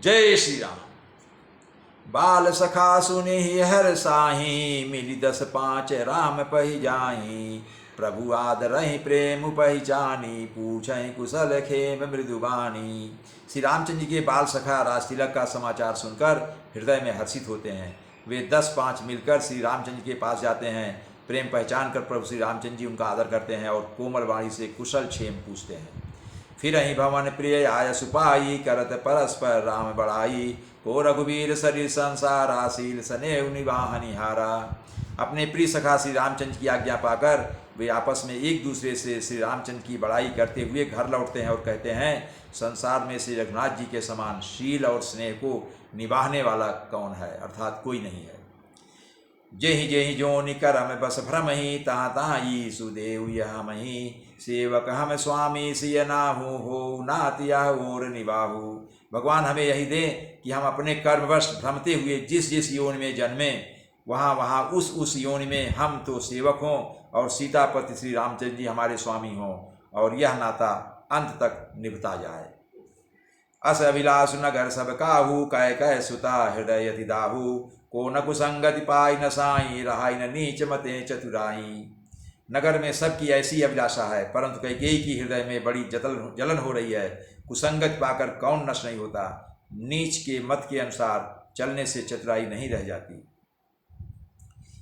जय श्री राम। बाल सखा सुने हर साही, मिली 10-5 राम पही जाही। प्रभु आदरहि प्रेम पहचानी, पूछहि कुशल खेम मृदुबानी। श्री रामचंद्र जी के बाल सखा राज तिलक का समाचार सुनकर हृदय में हर्षित होते हैं। वे 10-5 मिलकर श्री रामचंद्र जी के पास जाते हैं। प्रेम पहचान कर प्रभु श्री रामचंद्र जी उनका आदर करते हैं और कोमल वाणी से कुशल क्षेम पूछते हैं। फिर अहि भवन प्रिय आय सुपाई, करत परस्पर राम बड़ाई। को रघुवीर शरीर संसार आशील, स्नेह निवाहनिहारा। अपने प्रिय सखा श्री रामचंद्र की आज्ञा पाकर वे आपस में एक दूसरे से श्री रामचंद्र की बड़ाई करते हुए घर लौटते हैं और कहते हैं, संसार में श्री रघुनाथ जी के समान शील और स्नेह को निभाने वाला कौन है, अर्थात कोई नहीं है। जेहि जेहि जोनि करम बस भ्रम ही, ता ताई सुदेव यह मही। सेवक हम स्वामी सिय नाहु, हो नातिया और निबाहु। भगवान हमें यही दें कि हम अपने कर्मवश भ्रमते हुए जिस जिस योनि में जन्मे, वहाँ उस योनि में हम तो सेवक हों और सीतापति श्री रामचंद्र जी हमारे स्वामी हों, और यह नाता अंत तक निभता जाए। अस अभिलाष नगर सब काहू, कै कै सुता हृदय अति दाहू। को न कुसंगति पाई न साई, रहाई न नीच मते चतुराई। नगर में सबकी ऐसी अभिलाषा है, परंतु कैकेयी की हृदय में बड़ी जलन हो रही है। कुसंगत पाकर कौन नश नहीं होता। नीच के मत के अनुसार चलने से चतुराई नहीं रह जाती।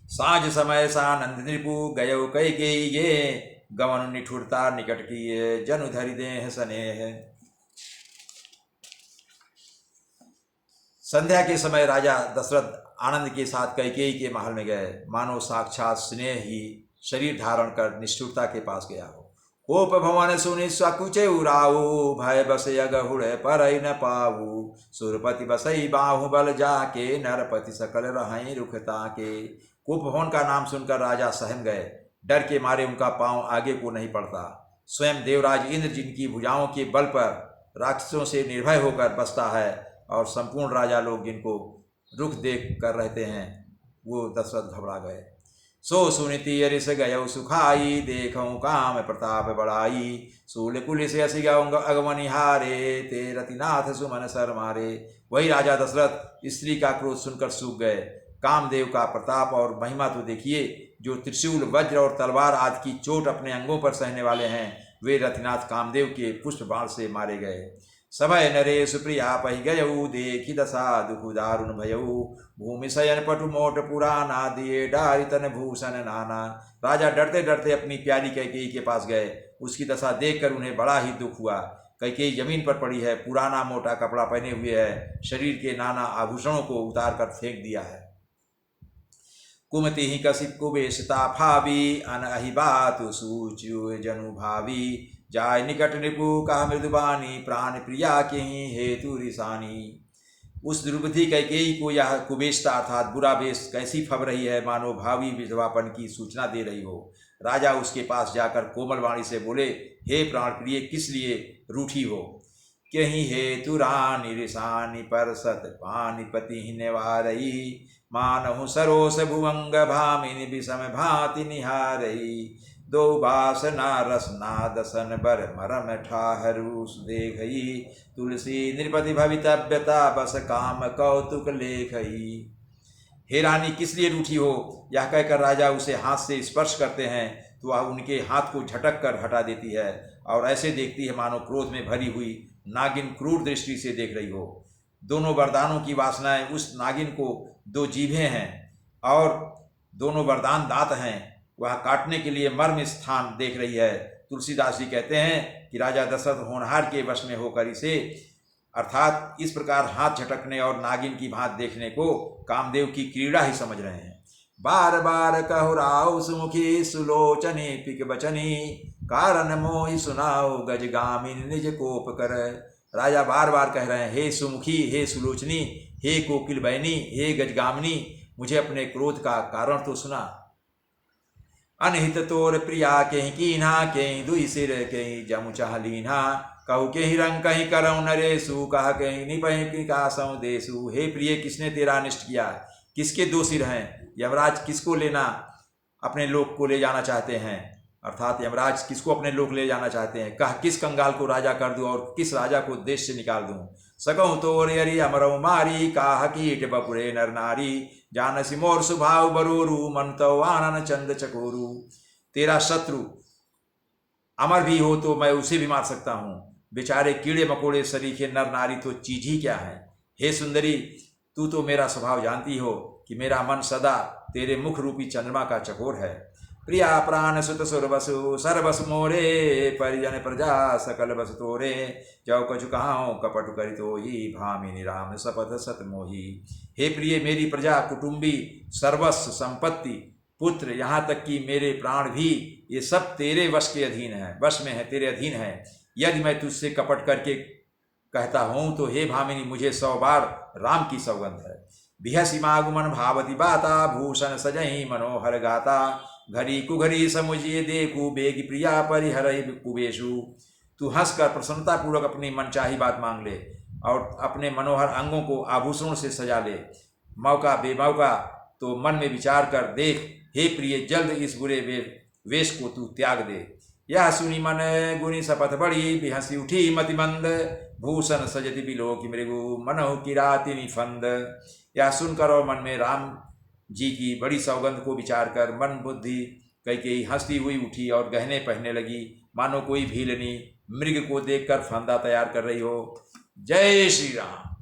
साँझ समय सानंद नृपु, गयो कैकेयी ये। गवन निठुरता निकट किए, जनु धरि देह स्नेह। संध्या के समय राजा दशरथ आनंद के साथ कैकेयी के महल में गए, मानो साक्षात स्नेह ही शरीर धारण कर निष्ठुरता के पास गया हो। कोप भवन सुनि सकुचे उराऊ, भय बसे अगहुड़ परई न पाऊ। सुरपति बसई बाहु बल जाके, नरपति सकल रहई रुखता के। कोप भवन का नाम सुनकर राजा सहम गए, डर के मारे उनका पांव आगे को नहीं पड़ता। स्वयं देवराज इंद्र जिनकी भुजाओं के बल पर राक्षसों से निर्भय होकर बसता है, और संपूर्ण राजा लोग जिनको रुख देख कर रहते हैं, वो दशरथ घबरा गए। सो सुनिति अरिस गयौ सुखाई, देखऊँ काम प्रताप बढ़ाई। सूल कुलिस असि गौ अगमनिहारे, ते रतिनाथ सुमन सर मारे। वही राजा दशरथ स्त्री का क्रोध सुनकर सूख गए। कामदेव का प्रताप और महिमा तो देखिए, जो त्रिशूल वज्र और तलवार आदि की चोट अपने अंगों पर सहने वाले हैं, वे रतिनाथ कामदेव के पुष्प बाण से मारे गए। सभय नरे सुप्रिया पहि गयऊ, देखी दशा दुख दारुण भयऊ। भूमि शयन पटु मोट पुराना, दिए डारि तन भूषण नाना। राजा डरते डरते अपनी प्यारी कैकेयी के पास गए। उसकी दशा देखकर उन्हें बड़ा ही दुख हुआ। कैकेयी जमीन पर पड़ी है, पुराना मोटा कपड़ा पहने हुए है, शरीर के नाना आभूषणों को उतार कर फेंक दिया है। कुमति ही कसिप कुबेशता भावी, अनहि बातु सूचु जनु भावी। जाय निकट निपु कहा मृदुबानी, प्राण प्रिया के ही हेतु रिसानी। उस द्रुपदी कैकेयी को यह कुबेशता अर्थात बुरा बेश कैसी फब रही है, मानो भावी विधवापन की सूचना दे रही हो। राजा उसके पास जाकर कोमल वाणी से बोले, हे प्राण प्रिय, किस लिए रूठी हो। कहीं हेतु रानी रिसानी, पर सत पानीपति निवारई। मानहु सरोस भुवंग भामिनी, विषम भांति निहारई। दो बासना रसना दसन बर मरम ठाहरू देखई। तुलसी नृपति भवितव्यता, बस काम कौतुक लेखई। हे रानी, किस लिए रूठी हो। यह कहकर राजा उसे हाथ से स्पर्श करते हैं तो वह उनके हाथ को झटक कर हटा देती है, और ऐसे देखती है मानो क्रोध में भरी हुई नागिन क्रूर दृष्टि से देख रही हो। दोनों वरदानों की वासनाएं उस नागिन को 2 जीभें हैं और दोनों वरदान दांत हैं, वह काटने के लिए मर्म स्थान देख रही है। तुलसीदास जी कहते हैं कि राजा दशरथ होनहार के वश में होकर इसे, अर्थात इस प्रकार हाथ झटकने और नागिन की भांति देखने को कामदेव की क्रीड़ा ही समझ रहे हैं। बार बार कहु राव सुमुखी, सुलोचनी पिक बचनी। कारण मोहि सुनाओ गजगामिनी, निज कोप कर। राजा बार बार कह रहे हैं, हे सुमुखी, हे सुलोचनी, हे कोकिल बहनी, हे गजगामिनी, मुझे अपने क्रोध का कारण तो सुना। अनहित तोर प्रिया केहि कीन्हा, केहि दुई सिर केहि जमु चाहलीन्हा। कहु केहि रंग कहीं करऊँ नरेशु, कहा कहीं निपहि कासऊँ देशु। हे प्रिय, किसने तेरा अनिष्ट किया, किसके 2 सिर हैं। यमराज किसको लेना अपने लोक को ले जाना चाहते हैं, अर्थात यमराज किसको अपने लोक ले जाना चाहते हैं। कह किस कंगाल को राजा कर दूं और किस राजा को देश से निकाल दूं। सकऊं तोर यरि अमरऊ मारी काह कीट बपुरे नर नारी जानसी मोर सुभाव बरूरू मन तो आनन चंद चकोरू। तेरा शत्रु अमर भी हो तो मैं उसे भी मार सकता हूँ, बेचारे कीड़े मकोड़े सरीखे नर नारी तो चीज ही क्या है। हे सुंदरी, तू तो मेरा स्वभाव जानती हो कि मेरा मन सदा तेरे मुख रूपी चंद्रमा का चकोर है। प्रिया प्राण सुत सुर बसु सर बसु मोरे परिजन प्रजा सकल बस तोरे जव कछु कहाऊं कपट करी तो ही भामिनी राम सपथ सत मोही। हे प्रिय, मेरी प्रजा, कुटुंबी, सर्वस्व संपत्ति, पुत्र, यहाँ तक कि मेरे प्राण भी, ये सब तेरे वश के अधीन है, वश में है, तेरे अधीन है। यदि मैं तुझसे कपट करके कहता हूँ तो हे भामिनी, मुझे 100 बार राम की सौगंध है। बिहसी मागुमन भावती बाता भूषण सजही मनोहर गाता घड़ी कुघड़ी समुझिए देखू बेगी प्रिया परिहर कुबेशु। तू हंसकर प्रसन्नतापूर्वक अपनी मनचाही बात मांग ले और अपने मनोहर अंगों को आभूषणों से सजा ले। मौका बेमौका तो मन में विचार कर देख। हे प्रिय, जल्द इस बुरे वेश को तू त्याग दे। यह सुनी मन गुनी शपथ बड़ी बिहसी उठी मतिमंद भूषण सजति बिलोकी मृगु मनहु किराति निफंद। यह सुनकर और मन में राम जी की बड़ी सौगंध को विचार कर मन बुद्धि कई हंसती हुई उठी और गहने पहनने लगी, मानो कोई भीलनी मृग को देखकर फंदा तैयार कर रही हो। जय श्री राम।